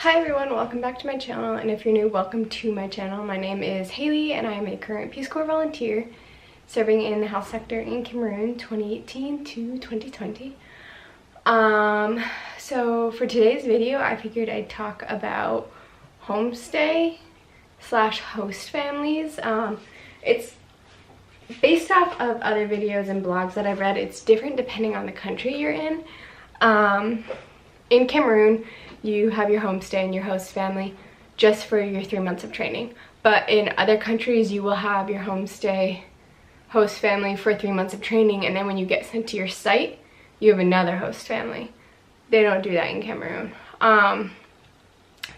Hi everyone, welcome back to my channel, and if you're new, welcome to my channel. My name is Haley and I am a current Peace Corps volunteer serving in the health sector in Cameroon 2018 to 2020. So for today's video, I figured I'd talk about homestay / host families. It's based off of other videos and blogs that I've read. It's different depending on the country you're in. In Cameroon, you have your homestay and your host family just for your 3 months of training. But in other countries, you will have your homestay host family for 3 months of training, and then when you get sent to your site, you have another host family. They don't do that in Cameroon.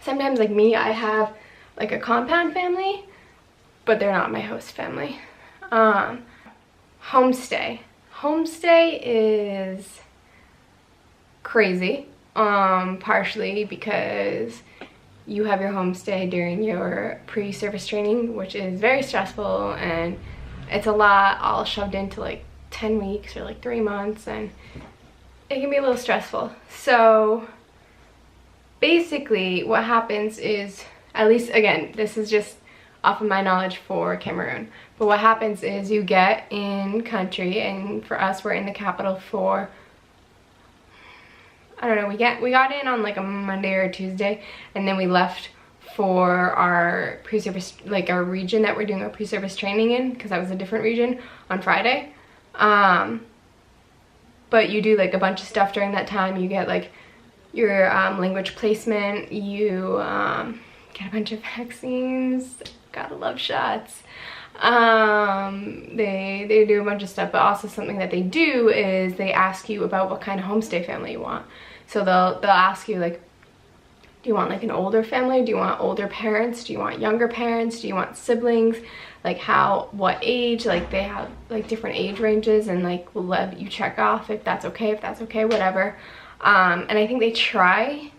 Sometimes, like me, I have like a compound family, but they're not my host family. Homestay. Homestay is crazy. Partially because you have your homestay during your pre-service training, which is very stressful, and it's a lot all shoved into like 10 weeks or like 3 months, and it can be a little stressful. So basically what happens is, at least again, this is just off of my knowledge for Cameroon, but what happens is you get in country, and for us, we're in the capital for, I don't know, we got in on like a Monday or a Tuesday, and then we left for our pre-service, like our region that we're doing our pre-service training in, because that was a different region, on Friday. But you do like a bunch of stuff during that time. You get like your language placement, you get a bunch of vaccines, gotta love shots. They do a bunch of stuff, but also something that they do is they ask you about what kind of homestay family you want. So they'll ask you, like, do you want like an older family? Do you want older parents? Do you want younger parents? Do you want siblings? Like what age? Like they have like different age ranges, and like will let you check off if that's okay, whatever. And I think they try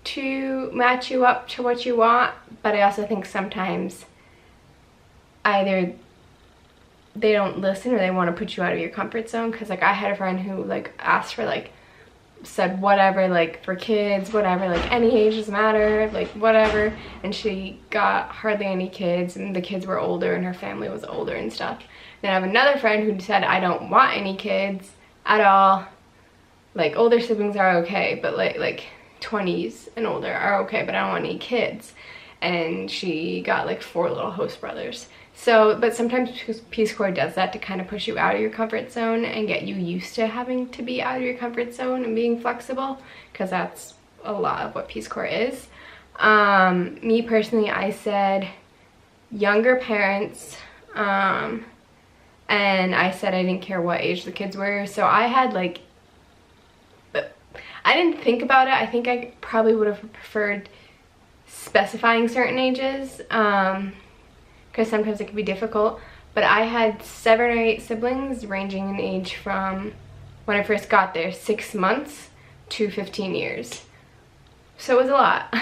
to match you up to what you want, but I also think sometimes either they don't listen or they want to put you out of your comfort zone. Because like I had a friend who like asked for, like, said whatever, like for kids, whatever, like any age doesn't matter, like whatever, and she got hardly any kids, and the kids were older and her family was older and stuff. Then I have another friend who said, I don't want any kids at all, like older siblings are okay, but like 20s and older are okay, but I don't want any kids. And she got like 4 little host brothers. So, but sometimes Peace Corps does that to kind of push you out of your comfort zone and get you used to having to be out of your comfort zone and being flexible, because that's a lot of what Peace Corps is. Me personally, I said younger parents, and I said I didn't care what age the kids were. So I had like, I didn't think about it. I think I probably would have preferred specifying certain ages, because sometimes it can be difficult. But I had 7 or 8 siblings ranging in age from, when I first got there, 6 months to 15 years. So it was a lot.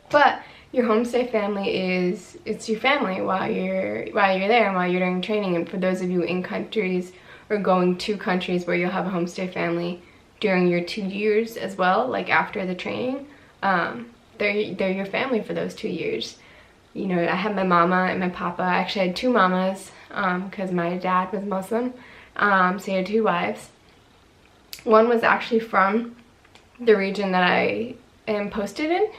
But your homestay family it's your family while you're there and while you're doing training. And for those of you in countries or going to countries where you'll have a homestay family during your 2 years as well, like after the training, they're your family for those 2 years. You know, I had my mama and my papa. I actually had 2 mamas, because my dad was Muslim, so he had 2 wives. One was actually from the region that I am posted in,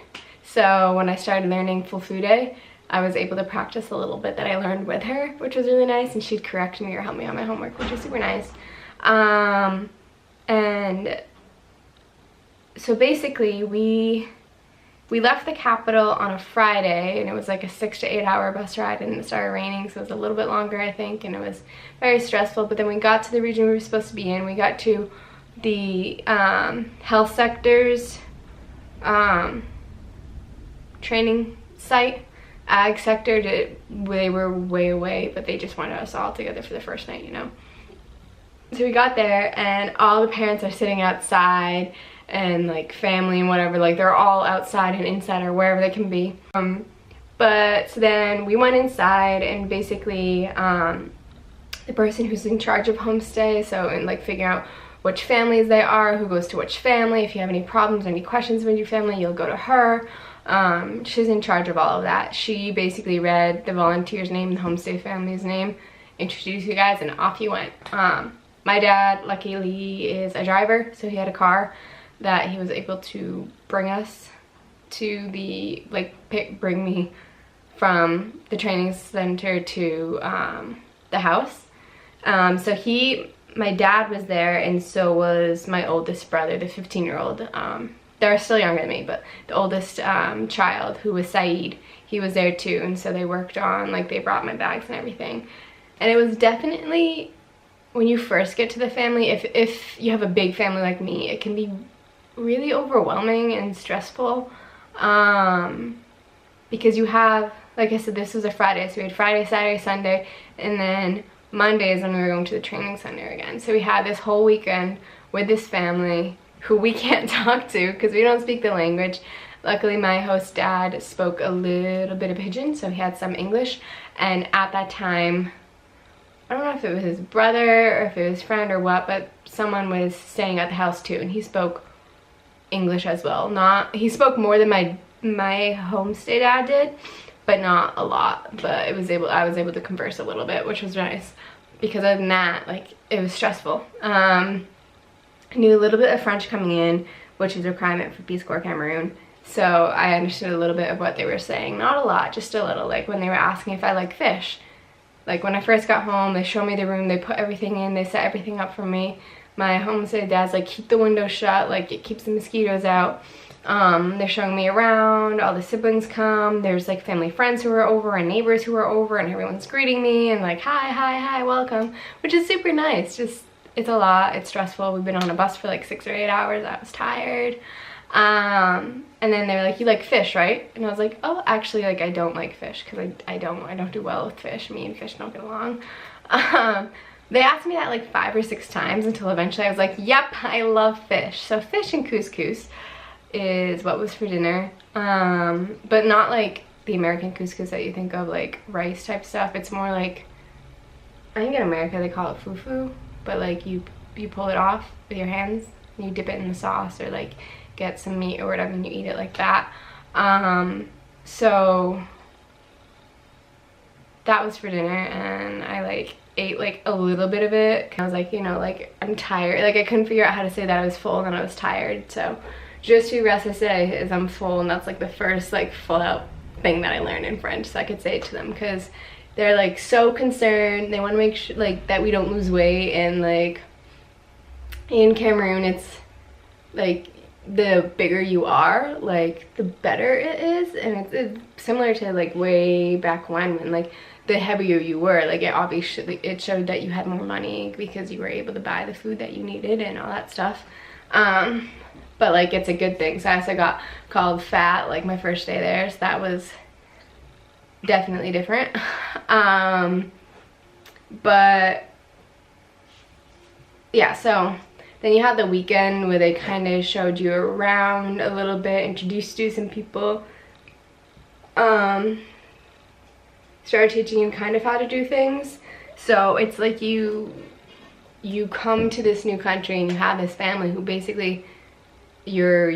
so when I started learning Fulfude, I was able to practice a little bit that I learned with her, which was really nice, and she'd correct me or help me on my homework, which was super nice. And so basically we left the capital on a Friday, and it was like a 6 to 8 hour bus ride, and it started raining, so it was a little bit longer, I think, and it was very stressful. But then we got to the region we were supposed to be in. We got to the health sector's training site. Ag sector, they were way away, but they just wanted us all together for the first night, you know. So we got there, and all the parents are sitting outside, and like family and whatever, like they're all outside and inside or wherever they can be. But so then we went inside, and basically the person who's in charge of homestay, so and like figuring out which families they are, who goes to which family. If you have any problems, any questions with your family, you'll go to her. She's in charge of all of that. She basically read the volunteer's name, the homestay family's name, introduced you guys, and off you went. My dad, luckily, is a driver, so he had a car that he was able to bring us to the, like, bring me from the training center to the house. So my dad was there, and so was my oldest brother, the 15-year-old. They're still younger than me, but the oldest child, who was Saeed, he was there too, and so they worked on, like, they brought my bags and everything. And it was definitely, when you first get to the family, if you have a big family like me, it can be really overwhelming and stressful, because you have, like I said, this was a Friday, so we had Friday, Saturday, Sunday, and then Mondays when we were going to the training center again. So we had this whole weekend with this family who we can't talk to because we don't speak the language. Luckily, my host dad spoke a little bit of Pidgin, so he had some English, and at that time, I don't know if it was his brother or if it was his friend or what, but someone was staying at the house too, and he spoke English as well. He spoke more than my homestay dad did, but not a lot. But I was able to converse a little bit, which was nice, because other than that, like, it was stressful. I knew a little bit of French coming in, which is a requirement for Peace Corps Cameroon, so I understood a little bit of what they were saying. Not a lot, just a little. Like when they were asking if I like fish, like when I first got home, they showed me the room, they put everything in, they set everything up for me. My homestay dad's like, keep the window shut, like it keeps the mosquitoes out. They're showing me around, all the siblings come, there's like family friends who are over and neighbors who are over, and everyone's greeting me and like, hi, welcome, which is super nice. Just, it's a lot, it's stressful. We've been on a bus for like 6 or 8 hours, I was tired. And then they were like, you like fish, right? And I was like, oh, actually, like, I don't like fish, because I don't do well with fish. Me and fish don't get along. They asked me that like 5 or 6 times until eventually I was like, yep, I love fish. So fish and couscous is what was for dinner, but not like the American couscous that you think of, like rice type stuff. It's more like, I think in America they call it fufu, but like you pull it off with your hands and you dip it in the sauce, or like get some meat or whatever and you eat it like that. So that was for dinner, and I like ate like a little bit of it. I was like, you know, like I'm tired, like I couldn't figure out how to say that I was full and then I was tired. So je suis rassasiée is I'm full, and that's like the first like full out thing that I learned in French, so I could say it to them, because they're like so concerned. They want to make sure like that we don't lose weight, and like in Cameroon it's like the bigger you are, like the better it is, and it's similar to like way back when like the heavier you were, like it obviously, it showed that you had more money because you were able to buy the food that you needed and all that stuff. But like it's a good thing. So I also got called fat like my first day there, so that was definitely different. But yeah, so then you had the weekend where they kind of showed you around a little bit, introduced you to some people, started teaching you kind of how to do things. So it's like you come to this new country and you have this family who basically you're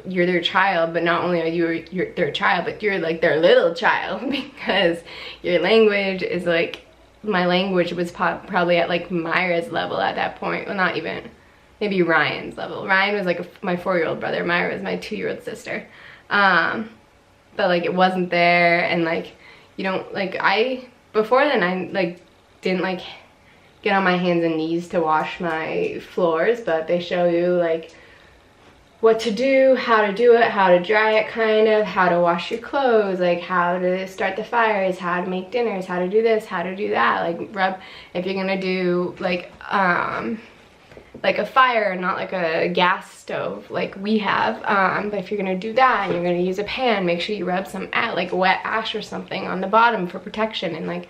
their child, but not only are you're their child, but you're like their little child, because your language is like, my language was probably at like Myra's level at that point. Well, not even, maybe Ryan's level. Ryan was like my 4-year-old brother. Myra was my 2-year-old sister. But like it wasn't there, and like you don't like, before then I like didn't like get on my hands and knees to wash my floors, but they show you like what to do, how to do it, how to dry it, kind of how to wash your clothes, like how to start the fires, how to make dinners, how to do this, how to do that, like rub, if you're gonna do like a fire, not like a gas stove like we have, but if you're gonna do that and you're gonna use a pan, make sure you rub some like wet ash or something on the bottom for protection, and like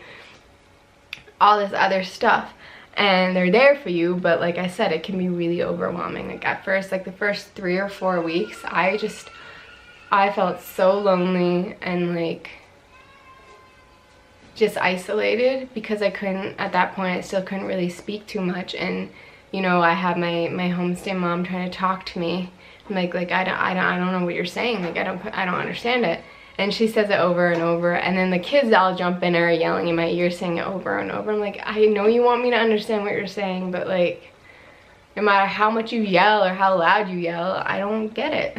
all this other stuff. And they're there for you, but like I said, it can be really overwhelming. Like at first, like the first 3 or 4 weeks, I felt so lonely and like just isolated, because I couldn't, at that point I still couldn't really speak too much, and you know, I have my homestay mom trying to talk to me. I'm like I don't know what you're saying. Like I don't understand it. And she says it over and over, and then the kids all jump in and are yelling in my ear saying it over and over. I'm like, I know you want me to understand what you're saying, but like, no matter how much you yell or how loud you yell, I don't get it.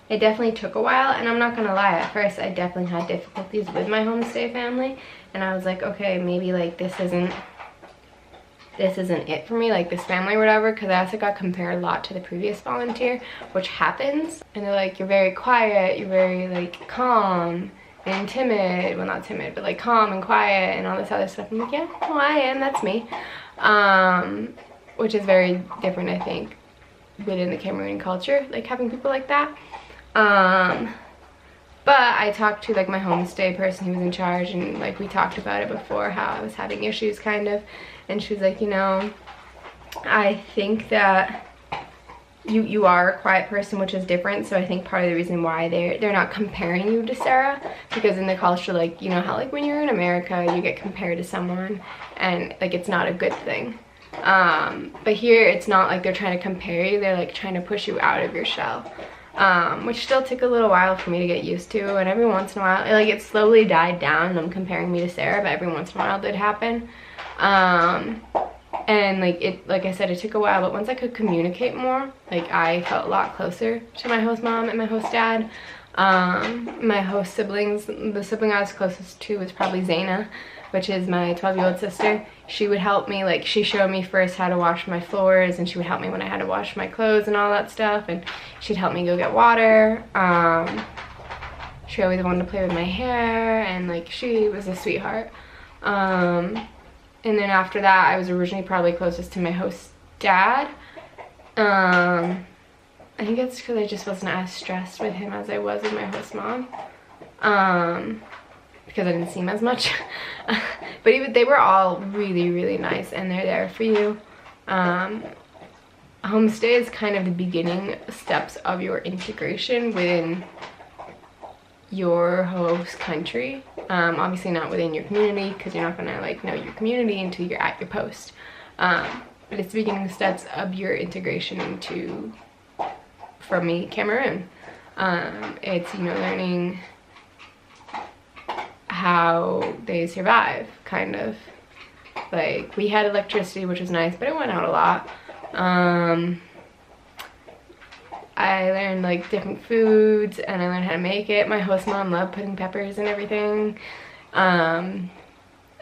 It definitely took a while, and I'm not gonna lie, at first I definitely had difficulties with my homestay family, and I was like, okay, maybe like this isn't it for me, like this family or whatever, because I also got compared a lot to the previous volunteer, which happens. And they're like, you're very quiet, you're very like calm and timid, well not timid, but like calm and quiet and all this other stuff. I'm like, yeah, well I am, that's me. Which is very different, I think, within the Cameroonian culture, like having people like that. But I talked to like my homestay person who was in charge, and like we talked about it before, how I was having issues kind of, and she was like, you know, I think that you are a quiet person, which is different, so I think part of the reason why they're not comparing you to Sarah, because in the culture, like, you know how like when you're in America you get compared to someone and like it's not a good thing. But here it's not like they're trying to compare you, they're like trying to push you out of your shell. Which still took a little while for me to get used to, and every once in a while, like it slowly died down, them comparing me to Sarah, but every once in a while it did happen. And like I said, it took a while, but once I could communicate more, like I felt a lot closer to my host mom and my host dad. My host siblings, the sibling I was closest to was probably Zaina, which is my 12-year-old sister. She would help me, like she showed me first how to wash my floors, and she would help me when I had to wash my clothes and all that stuff, and she'd help me go get water. She always wanted to play with my hair, and like she was a sweetheart. And then after that, I was originally probably closest to my host dad. I think it's because I just wasn't as stressed with him as I was with my host mom. Because I didn't see him as much. But even they were all really, really nice, and they're there for you. Homestay is kind of the beginning steps of your integration within your host country. Obviously not within your community, because you're not gonna like know your community until you're at your post. But it's the beginning steps of your integration into, for me, Cameroon. It's, you know, learning how they survive, kind of. Like, we had electricity, which was nice, but it went out a lot. I learned like different foods, and I learned how to make it. My host mom loved putting peppers and everything.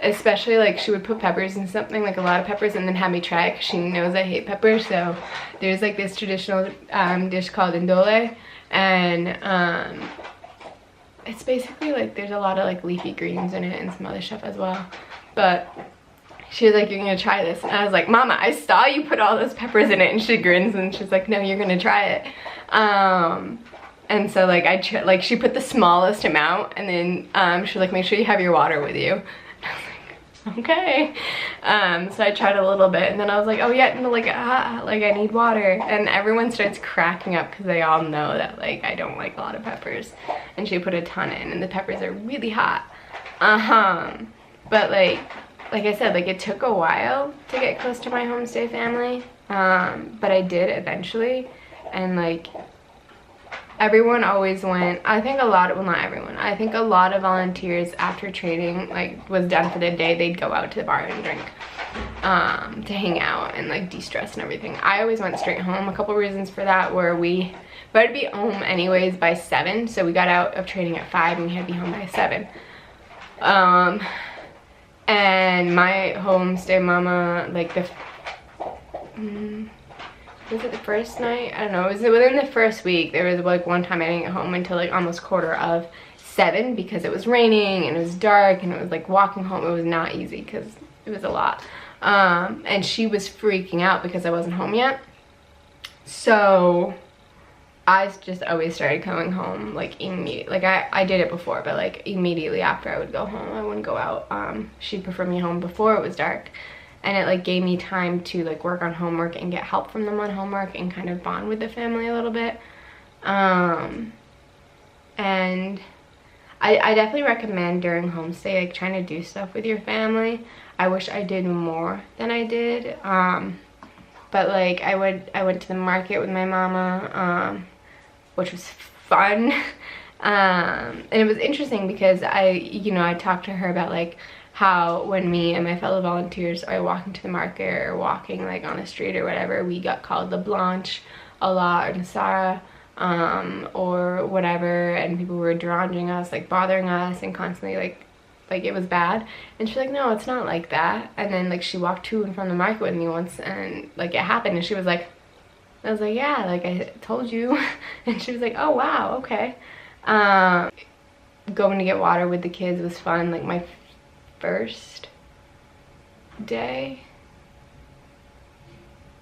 Especially like she would put peppers in something, like a lot of peppers, and then have me try it because she knows I hate peppers. So there's like this traditional dish called indole, and it's basically like there's a lot of like leafy greens in it and some other stuff as well. But she was like, you're gonna try this, and I was like, Mama, I saw you put all those peppers in it, and she grins, and she's like, no, you're gonna try it. And so like she put the smallest amount, and then she was like, make sure you have your water with you. And I was like, okay. So I tried a little bit, and then I was like, oh yeah, no, like I need water, and everyone starts cracking up because they all know that like I don't like a lot of peppers, and she put a ton in, and the peppers are really hot. But like I said, like it took a while to get close to my homestay family, but I did eventually. And like everyone always went, I think a lot of, well, not everyone, I think a lot of volunteers after training like was done for the day, they'd go out to the bar and drink, to hang out and like de-stress and everything. I always went straight home. A couple reasons for that were we had to be home anyways by 7, so we got out of training at 5 and we had to be home by 7. And my homestay mama, like was it the first night? I don't know, was it within the first week? There was like one time I didn't get home until like almost 7:15 because it was raining and it was dark, and it was like walking home, it was not easy because it was a lot. And she was freaking out because I wasn't home yet. So I just always started coming home like immediately. Like I did it before, but like immediately after I would go home. I wouldn't go out. She'd prefer me home before it was dark, and it like gave me time to like work on homework and get help from them on homework and kind of bond with the family a little bit. And I definitely recommend during homestay, like trying to do stuff with your family. I wish I did more than I did. But like I went to the market with my mama, which was fun. And it was interesting because I talked to her about like how when me and my fellow volunteers are walking to the market or walking like on the street or whatever, we got called the Blanche a lot, or Sarah, or whatever, and people were deranging us, like bothering us, and constantly like it was bad. And she's like, no, it's not like that. And then like she walked to and from the market with me once, and like it happened, and she was like, I was like, yeah, like I told you. And she was like, oh wow, okay. Going to get water with the kids was fun. Like my first day,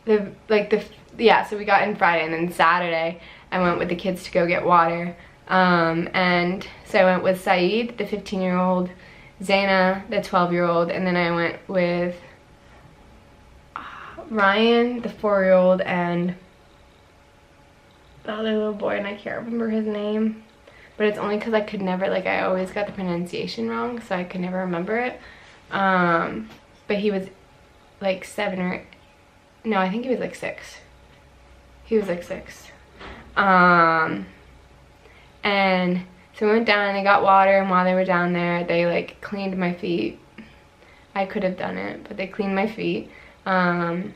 yeah, so we got in Friday, and then Saturday I went with the kids to go get water. And so I went with Saeed, the 15-year-old, Zaina, the 12-year-old, and then I went with Ryan, the 4-year-old, and the other little boy, and I can't remember his name. But it's only because I could never, like, I always got the pronunciation wrong, so I could never remember it. But he was like 7 or, no, I think he was like 6. He was like 6. And so we went down and they got water, and while they were down there, they like cleaned my feet. I could have done it, but they cleaned my feet, because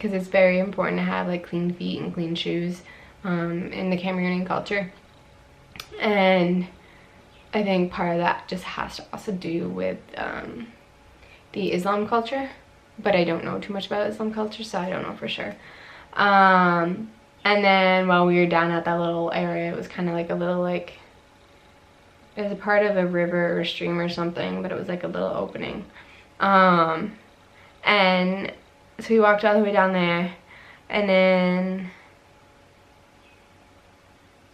it's very important to have like clean feet and clean shoes in the Cameroonian culture. And I think part of that just has to also do with the Islam culture, but I don't know too much about Islam culture, so I don't know for sure. And then while we were down at that little area, it was kind of like a little, like, it was a part of a river or a stream or something, but it was like a little opening. And so we walked all the way down there, and then,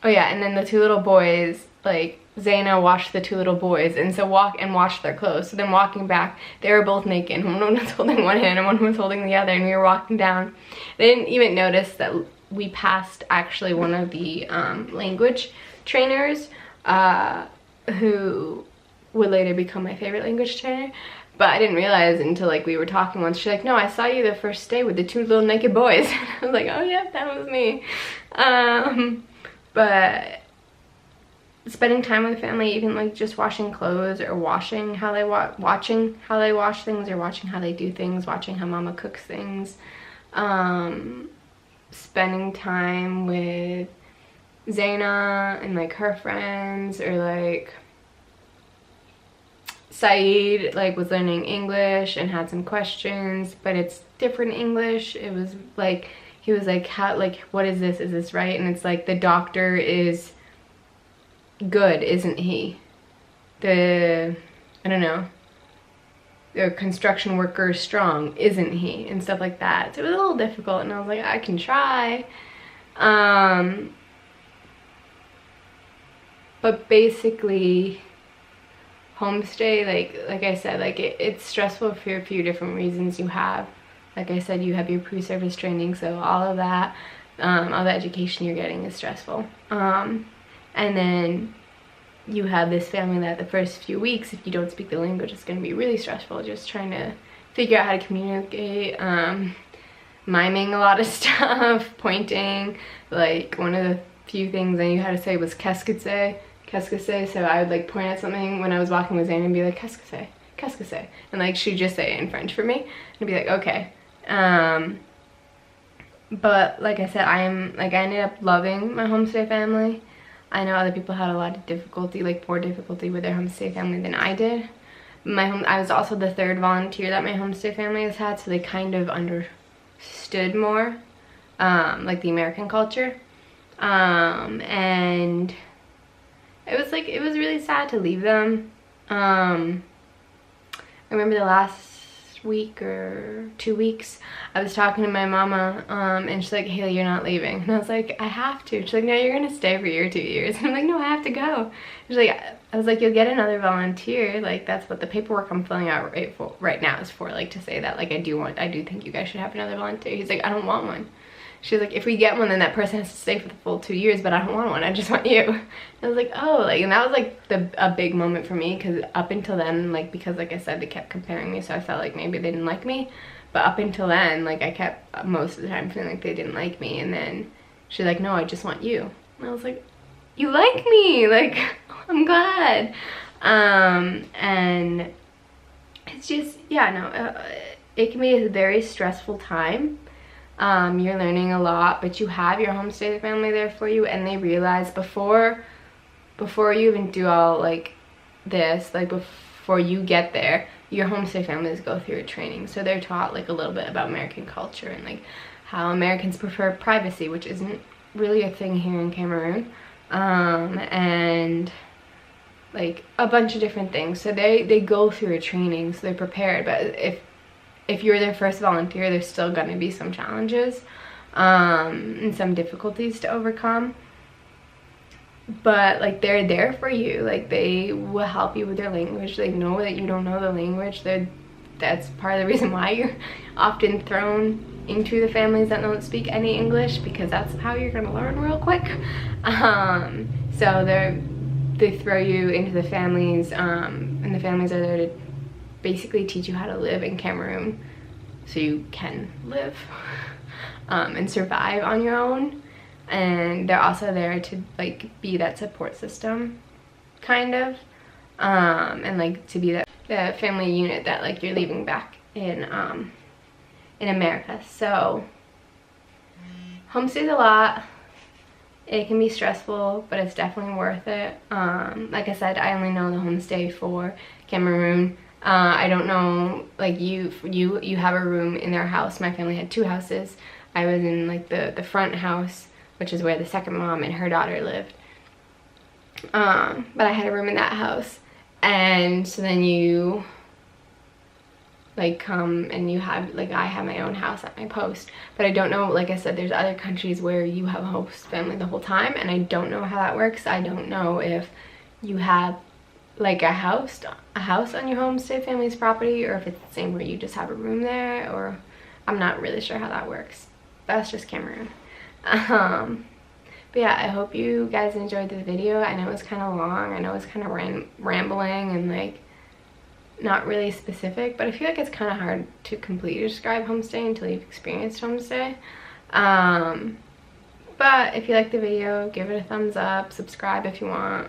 oh yeah, and then the 2 little boys, like, Zaina washed the 2 little boys, and so washed their clothes. So then walking back, they were both naked. One was holding one hand and one was holding the other, and we were walking down. They didn't even notice that we passed actually one of the language trainers, who would later become my favorite language trainer. But I didn't realize until like we were talking once. She's like, no, I saw you the first day with the 2 little naked boys. I was like, oh yeah, that was me. But spending time with family, even like just washing clothes or watching how they watching how they wash things, or watching how they do things, watching how mama cooks things, spending time with Zaina and like her friends, or like Saeed like was learning English and had some questions, but it's different English. It was like, he was like, how, like, what is this right? And it's like, the doctor is good, isn't he? I don't know, the construction worker is strong, isn't he? And stuff like that. So it was a little difficult, and I was like, I can try. But basically, homestay, like I said, like it's stressful for a few different reasons. You have, like I said, you have your pre-service training, so all of that, all the education you're getting is stressful. And then you have this family that the first few weeks, if you don't speak the language, it's going to be really stressful, just trying to figure out how to communicate, miming a lot of stuff, pointing. Like one of the few things I knew how to say was qu'est-ce que c'est, so I would like point at something when I was walking with Zane and be like, qu'est-ce que c'est, and like she'd just say it in French for me, and I'd be like, okay. But like I said, I ended up loving my homestay family. I know other people had a lot of difficulty, like more difficulty with their homestay family than I did. I was also the 3rd volunteer that my homestay family has had, so they kind of understood more, like the American culture. And it was like, it was really sad to leave them. I remember the last week or 2 weeks, I was talking to my mama, and she's like, Haley, you're not leaving. And I was like, I have to. She's like, no, you're gonna stay for your 2 years. And I'm like, no, I have to go. She's like, I was like, you'll get another volunteer. Like, that's what the paperwork I'm filling out right now is for, like, to say that, like, I do think you guys should have another volunteer. He's like, I don't want one. She's like, if we get one, then that person has to stay for the full 2 years, but I don't want one, I just want you. And I was like, oh, like, and that was like a big moment for me, because up until then, like, because like I said, they kept comparing me, so I felt like maybe they didn't like me. But up until then, like, I kept most of the time feeling like they didn't like me. And then she's like, no, I just want you. And I was like, you like me, like, I'm glad. And it's just, yeah, no, it can be a very stressful time. You're learning a lot, but you have your homestay family there for you, and they realize before you even do all like this, like before you get there, your homestay families go through a training, so they're taught like a little bit about American culture and like how Americans prefer privacy, which isn't really a thing here in Cameroon, and like a bunch of different things. So they go through a training, so they're prepared. But if you're their first volunteer, there's still going to be some challenges and some difficulties to overcome. But like, they're there for you. Like, they will help you with their language. They know that you don't know the language. That's part of the reason why you're often thrown into the families that don't speak any English, because that's how you're going to learn real quick. So they throw you into the families, and the families are there to basically teach you how to live in Cameroon, so you can live and survive on your own. And they're also there to like be that support system, kind of, and like to be the family unit that like you're leaving back in America. So homestay's a lot. It can be stressful, but it's definitely worth it. Like I said, I only know the homestay for Cameroon. I don't know, like you have a room in their house. My family had 2 houses. I was in like the front house, which is where the second mom and her daughter lived. But I had a room in that house. And so then you like come and you have, like, I have my own house at my post. But I don't know, like I said, there's other countries where you have a host family the whole time, and I don't know how that works. I don't know if you have like a house on your homestay family's property, or if it's the same where you just have a room there, or I'm not really sure how that works. That's just Cameroon. But yeah, I hope you guys enjoyed this video. I know it was kind of long. I know it's kind of rambling and like not really specific, but I feel like it's kind of hard to completely describe homestay until you've experienced homestay. But if you like the video, give it a thumbs up, subscribe if you want.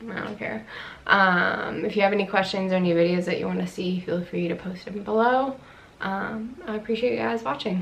I don't care. If you have any questions or any videos that you want to see, feel free to post them below. I appreciate you guys watching.